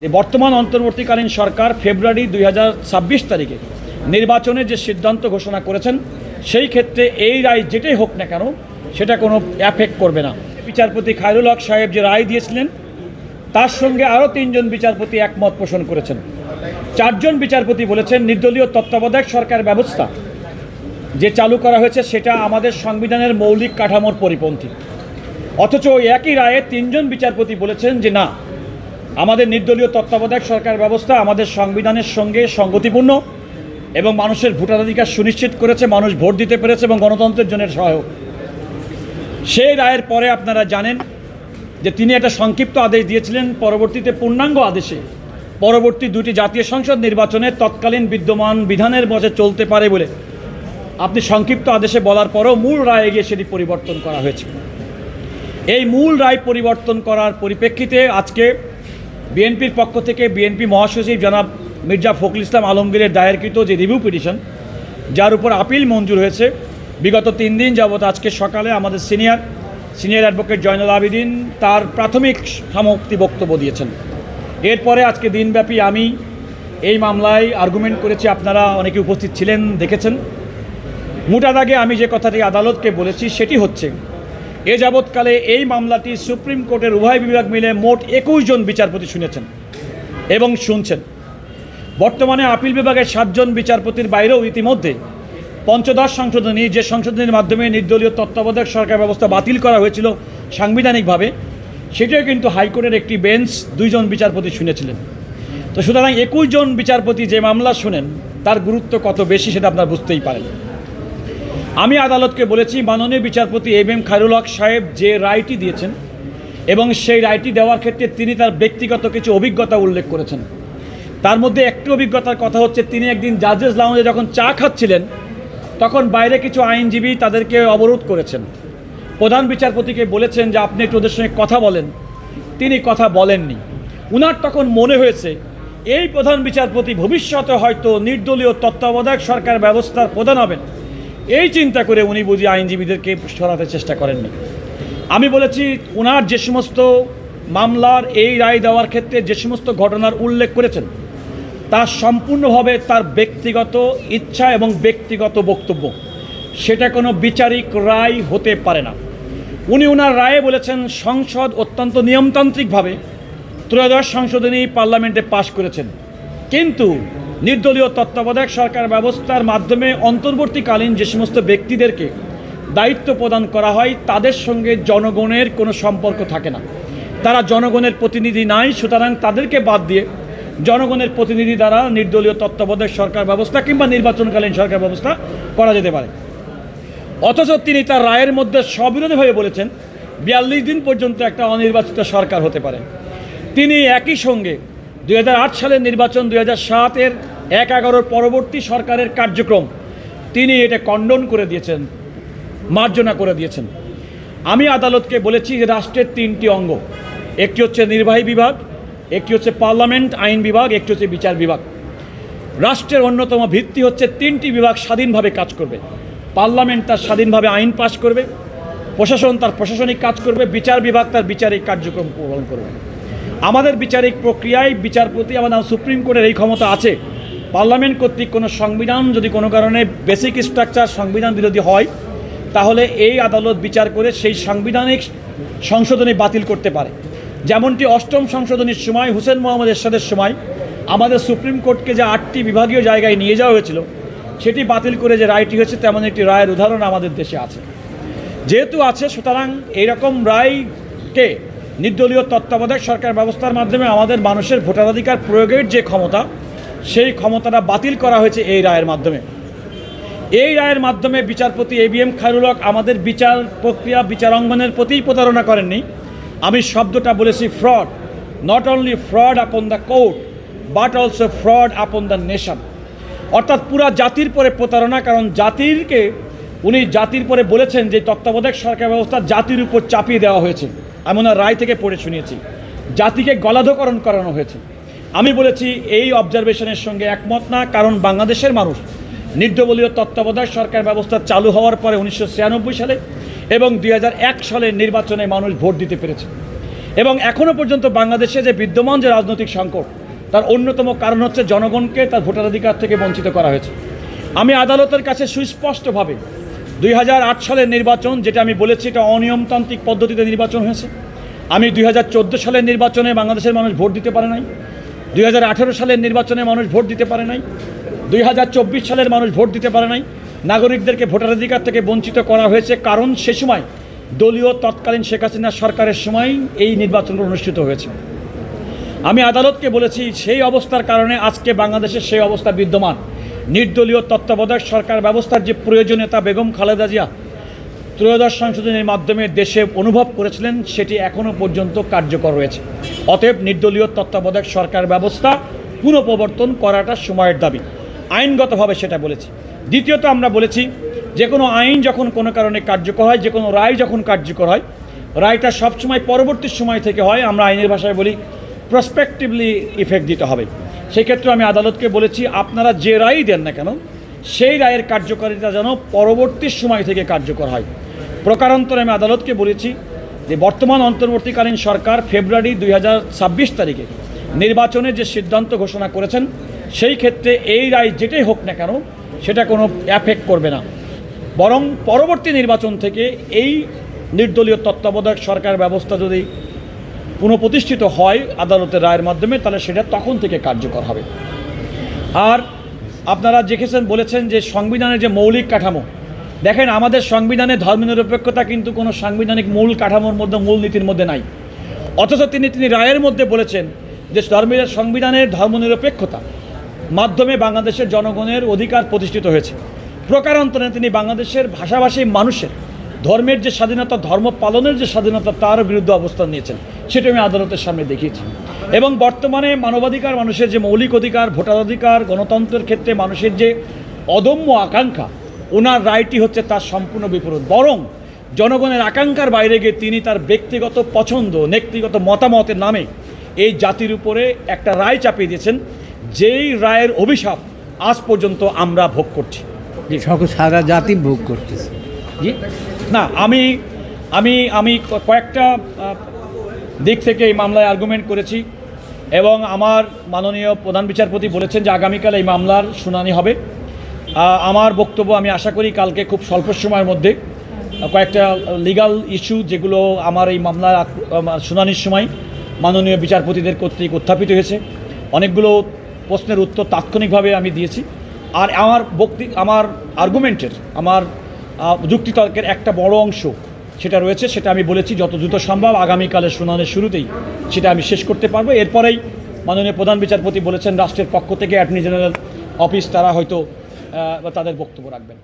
বর্তমান অন্তর্বর্তীকালীন সরকার ফেব্রুয়ারি 2026 তারিখে নির্বাচনের যে সিদ্ধান্ত ঘোষণা করেছেন সেই ক্ষেত্রে এই রায় যেটাই হোক না কেন সেটা কোনো এফেক্ট করবে না। বিচারপতি খায়রুল হক সাহেব যে রায় দিয়েছিলেন তার সঙ্গে আরও 3 জন বিচারপতি একমত পোষণ করেছেন। 4 জন বিচারপতি বলেছেন নির্দলীয় তত্ত্বাবধায়ক সরকার ব্যবস্থা যে চালু করা হয়েছে সেটা আমাদের সংবিধানের মৌলিক কাঠামোর পরিপন্থী। অথচ ওই একই রায়ে 3 জন বিচারপতি বলেছেন যে না, আমাদের নির্দলীয় তত্ত্বাবধায়ক সরকার ব্যবস্থা আমাদের সংবিধানের সঙ্গে সঙ্গতিপূর্ণ এবং মানুষের ভোটাধিকার সুনিশ্চিত করেছে, মানুষ ভোট দিতে পেরেছে এবং গণতন্ত্রের জন্য সহায়ক। সেই রায়ের পরে আপনারা জানেন যে তিনি একটা সংক্ষিপ্ত আদেশ দিয়েছিলেন, পরবর্তীতে পূর্ণাঙ্গ আদেশে পরবর্তী 2টি জাতীয় সংসদ নির্বাচনে তৎকালীন বিদ্যমান বিধানের বসে চলতে পারে বলে আপনি সংক্ষিপ্ত আদেশে বলার পরও মূল রায়ে গিয়ে সেটি পরিবর্তন করা হয়েছে। এই মূল রায় পরিবর্তন করার পরিপ্রেক্ষিতে আজকে বিএনপির পক্ষ থেকে বিএনপি মহাসচিব জনাব মির্জা ফখরুল ইসলাম আলমগীরের দায়েরকৃত যে রিভিউ পিটিশন, যার উপর আপিল মঞ্জুর হয়েছে, বিগত 3 দিন যাবৎ আজকে সকালে আমাদের সিনিয়র অ্যাডভোকেট জয়নুল আবেদিন তার প্রাথমিক সমাপ্তি বক্তব্য দিয়েছেন। এরপরে আজকে দিনব্যাপী আমি এই মামলায় আর্গুমেন্ট করেছি, আপনারা অনেকে উপস্থিত ছিলেন, দেখেছেন। মোটা দাগে আমি যে কথাটি আদালতকে বলেছি সেটি হচ্ছে, এ যাবৎকালে এই মামলাটি সুপ্রিম কোর্টের উভয় বিভাগ মিলে মোট 21 জন বিচারপতি শুনেছেন এবং শুনছেন। বর্তমানে আপিল বিভাগের 7 জন বিচারপতির বাইরেও ইতিমধ্যে পঞ্চদশ সংশোধনী, যে সংশোধনীর মাধ্যমে নির্দলীয় তত্ত্বাবধায়ক সরকার ব্যবস্থা বাতিল করা হয়েছিল সাংবিধানিকভাবে, সেটাও কিন্তু হাইকোর্টের একটি বেঞ্চ 2 জন বিচারপতি শুনেছিলেন। তো সুতরাং 21 জন বিচারপতি যে মামলা শুনেন তার গুরুত্ব কত বেশি সেটা আপনারা বুঝতেই পারেন। আমি আদালতকে বলেছি, মাননীয় বিচারপতি এম খায়রুল হক সাহেব যে রায়টি দিয়েছেন এবং সেই রায়টি দেওয়ার ক্ষেত্রে তিনি তার ব্যক্তিগত কিছু অভিজ্ঞতা উল্লেখ করেছেন। তার মধ্যে একটি অভিজ্ঞতার কথা হচ্ছে, তিনি একদিন জাজেস লাউঞ্জে যখন চা খাচ্ছিলেন তখন বাইরে কিছু আইনজীবী তাদেরকে অবরোধ করেছেন। প্রধান বিচারপতিকে বলেছেন যে আপনি একটু ওদের সঙ্গে কথা বলেন, তিনি কথা বলেননি। উনার তখন মনে হয়েছে এই প্রধান বিচারপতি ভবিষ্যতে হয়তো নির্দলীয় তত্ত্বাবধায়ক সরকার ব্যবস্থার প্রধান হবেন, এই চিন্তা করে উনি বুঝি আইনজীবীদেরকে সরাতে চেষ্টা করেননি। আমি বলেছি, ওনার যে সমস্ত মামলার এই রায় দেওয়ার ক্ষেত্রে যে সমস্ত ঘটনার উল্লেখ করেছেন তা সম্পূর্ণভাবে তার ব্যক্তিগত ইচ্ছা এবং ব্যক্তিগত বক্তব্য, সেটা কোনো বিচারিক রায় হতে পারে না। উনি ওনার রায়ে বলেছেন সংসদ অত্যন্ত নিয়মতান্ত্রিকভাবে ত্রয়োদশ সংশোধনী পার্লামেন্টে পাশ করেছেন, কিন্তু নির্দলীয় তত্ত্বাবধায়ক সরকার ব্যবস্থার মাধ্যমে অন্তর্বর্তীকালীন যে সমস্ত ব্যক্তিদেরকে দায়িত্ব প্রদান করা হয় তাদের সঙ্গে জনগণের কোনো সম্পর্ক থাকে না, তারা জনগণের প্রতিনিধি নাই, সুতরাং তাদেরকে বাদ দিয়ে জনগণের প্রতিনিধি দ্বারা নির্দলীয় তত্ত্বাবধায়ক সরকার ব্যবস্থা কিংবা নির্বাচনকালীন সরকার ব্যবস্থা করা যেতে পারে। অথচ তিনি তার রায়ের মধ্যে সবিরোধীভাবে বলেছেন 42 দিন পর্যন্ত একটা অনির্বাচিত সরকার হতে পারে। তিনি একই সঙ্গে 2008 সালের নির্বাচন, 2007-এর 1/11 পরবর্তী সরকারের কার্যক্রম তিনি এটা কন্ডন করে দিয়েছেন, মার্জনা করে দিয়েছেন। আমি আদালতকে বলেছি যে রাষ্ট্রের 3টি অঙ্গ, একটি হচ্ছে নির্বাহী বিভাগ, একটি হচ্ছে পার্লামেন্ট আইন বিভাগ, একটি হচ্ছে বিচার বিভাগ। রাষ্ট্রের অন্যতম ভিত্তি হচ্ছে 3টি বিভাগ স্বাধীনভাবে কাজ করবে। পার্লামেন্ট তার স্বাধীনভাবে আইন পাশ করবে, প্রশাসন তার প্রশাসনিক কাজ করবে, বিচার বিভাগ তার বিচারিক কার্যক্রম পালন করবে। আমাদের বিচারিক প্রক্রিয়ায় বিচারপতি, আমাদের সুপ্রিম কোর্টের এই ক্ষমতা আছে, পার্লামেন্ট কর্তৃক কোনো সংবিধান যদি কোনো কারণে বেসিক স্ট্রাকচার সংবিধান বিরোধী হয় তাহলে এই আদালত বিচার করে সেই সাংবিধানিক সংশোধনী বাতিল করতে পারে। যেমনটি 8ম সংশোধনীর সময় হুসেন মোহাম্মদ এরশাদের সময় আমাদের সুপ্রিম কোর্টকে যে 8টি বিভাগীয় জায়গায় নিয়ে যাওয়া হয়েছিল সেটি বাতিল করে যে রায়টি হয়েছে, তেমন একটি রায়ের উদাহরণ আমাদের দেশে আছে। যেহেতু আছে, সুতরাং এইরকম রায়কে নির্দলীয় তত্ত্বাবধায়ক সরকার ব্যবস্থার মাধ্যমে আমাদের মানুষের ভোটাধিকার প্রয়োগের যে ক্ষমতা, সেই ক্ষমতাটা বাতিল করা হয়েছে এই রায়ের মাধ্যমে। এই রায়ের মাধ্যমে বিচারপতি এম খায়রুল হক আমাদের বিচার প্রক্রিয়া, বিচারাঙ্গনের প্রতিই প্রতারণা করেননি। আমি শব্দটা বলেছি fraud, not only fraud upon the court but also fraud upon the nation, অর্থাৎ পুরা জাতির পরে প্রতারণা। কারণ উনি জাতির পরে বলেছেন যে তত্ত্বাবধায়ক সরকার ব্যবস্থা জাতির উপর চাপিয়ে দেওয়া হয়েছে। আমি ওনার রায় থেকে পড়ে শুনিয়েছি, জাতিকে গলাধকরণ করানো হয়েছে। আমি বলেছি এই অবজারভেশনের সঙ্গে একমত না, কারণ বাংলাদেশের মানুষ নির্দলীয় তত্ত্বাবধায়ক সরকার ব্যবস্থা চালু হওয়ার পরে 1996 সালে এবং 2001 সালের নির্বাচনে মানুষ ভোট দিতে পেরেছে। এবং এখনও পর্যন্ত বাংলাদেশে যে বিদ্যমান যে রাজনৈতিক সংকট, তার অন্যতম কারণ হচ্ছে জনগণকে তার ভোটাধিকার থেকে বঞ্চিত করা হয়েছে। আমি আদালতের কাছে সুস্পষ্টভাবে 2008 সালের নির্বাচন, যেটা আমি বলেছি এটা অনিয়মতান্ত্রিক পদ্ধতিতে নির্বাচন হয়েছে। আমি 2014 সালের নির্বাচনে বাংলাদেশের মানুষ ভোট দিতে পারে নাই, 2018 সালের নির্বাচনে মানুষ ভোট দিতে পারে নাই, 2024 সালের মানুষ ভোট দিতে পারে নাই। নাগরিকদেরকে ভোটাধিকার থেকে বঞ্চিত করা হয়েছে, কারণ সে সময় দলীয় তৎকালীন শেখ হাসিনা সরকারের সময় এই নির্বাচনগুলো অনুষ্ঠিত হয়েছে। আমি আদালতকে বলেছি সেই অবস্থার কারণে আজকে বাংলাদেশের সেই অবস্থা বিদ্যমান। নির্দলীয় তত্ত্বাবধায়ক সরকার ব্যবস্থার যে প্রয়োজনীয়তা বেগম খালেদা জিয়া ত্রয়োদশ সংশোধনীর মাধ্যমে দেশে অনুভব করেছিলেন, সেটি এখনও পর্যন্ত কার্যকর রয়েছে। অতএব নির্দলীয় তত্ত্বাবধায়ক সরকার ব্যবস্থা পুনঃপ্রবর্তন করাটা সময়ের দাবি, আইনগতভাবে সেটা বলেছি। দ্বিতীয়ত আমরা বলেছি যে কোনো আইন যখন কোনো কারণে কার্যকর হয়, যে কোনো রায় যখন কার্যকর হয়, রায়টা সবসময় পরবর্তী সময় থেকে হয়। আমরা আইনের ভাষায় বলি প্রসপেক্টিভলি ইফেক্ট দিতে হবে। সেই ক্ষেত্রে আমি আদালতকে বলেছি আপনারা যে রায়ই দেন না কেন, সেই রায়ের কার্যকারিতা যেন পরবর্তী সময় থেকে কার্যকর হয়। প্রকারান্তরে আমি আদালতকে বলেছি যে বর্তমান অন্তর্বর্তীকালীন সরকার ফেব্রুয়ারি 2026 তারিখে নির্বাচনের যে সিদ্ধান্ত ঘোষণা করেছেন, সেই ক্ষেত্রে এই রায় যেটাই হোক না কেন সেটা কোনো এফেক্ট করবে না, বরং পরবর্তী নির্বাচন থেকে এই নির্দলীয় তত্ত্বাবধায়ক সরকার ব্যবস্থা যদি পুনঃপ্রতিষ্ঠিত হয় আদালতের রায়ের মাধ্যমে, তাহলে সেটা তখন থেকে কার্যকর হবে। আর আপনারা দেখেছেন, বলেছেন যে সংবিধানের যে মৌলিক কাঠামো, দেখেন আমাদের সংবিধানে ধর্মনিরপেক্ষতা কিন্তু কোনো সাংবিধানিক মূল কাঠামোর মধ্যে, মূলনীতির মধ্যে নাই। অথচ তিনি রায়ের মধ্যে বলেছেন যে সংবিধানের ধর্মনিরপেক্ষতা মাধ্যমে বাংলাদেশের জনগণের অধিকার প্রতিষ্ঠিত হয়েছে। প্রকারান্তরে তিনি বাংলাদেশের ভাষাভাষী মানুষের ধর্মের যে স্বাধীনতা, ধর্ম পালনের যে স্বাধীনতা, তার বিরুদ্ধে অবস্থান নিয়েছেন, সেটা আমি আদালতের সামনে দেখিয়েছি। এবং বর্তমানে মানবাধিকার, মানুষের যে মৌলিক অধিকার, ভোটাধিকার, গণতন্ত্রের ক্ষেত্রে মানুষের যে অদম্য আকাঙ্ক্ষা, ওনার রায়টি হচ্ছে তার সম্পূর্ণ বিপরীত। বরং জনগণের আকাঙ্ক্ষার বাইরে গিয়ে তিনি তার ব্যক্তিগত পছন্দ, ব্যক্তিগত মতামতের নামে এই জাতির উপরে একটা রায় চাপিয়ে দিয়েছেন, যেই রায়ের অভিশাপ আজ পর্যন্ত আমরা ভোগ করছি। সারা জাতি ভোগ করতেছে। জি না, আমি আমি আমি কয়েকটা দিক থেকে এই মামলায় আর্গুমেন্ট করেছি এবং আমার মাননীয় প্রধান বিচারপতি বলেছেন যে আগামীকাল এই মামলার শুনানি হবে। আমার বক্তব্য, আমি আশা করি কালকে খুব স্বল্প সময়ের মধ্যে কয়েকটা লিগাল ইস্যু যেগুলো আমার এই মামলার শুনানির সময় মাননীয় বিচারপতিদের কর্তৃক উত্থাপিত হয়েছে, অনেকগুলো প্রশ্নের উত্তর তাৎক্ষণিকভাবে আমি দিয়েছি। আর আমার আর্গুমেন্টের, আমার যুক্তিতর্কের একটা বড় অংশ সেটা রয়েছে, সেটা আমি বলেছি যত দ্রুত সম্ভব আগামীকালের শুনানির শুরুতেই সেটা আমি শেষ করতে পারবো। এরপরেই মাননীয় প্রধান বিচারপতি বলেছেন রাষ্ট্রের পক্ষ থেকে অ্যাটর্নি জেনারেল অফিস তারা হয়তো তাদের বক্তব্য রাখবেন।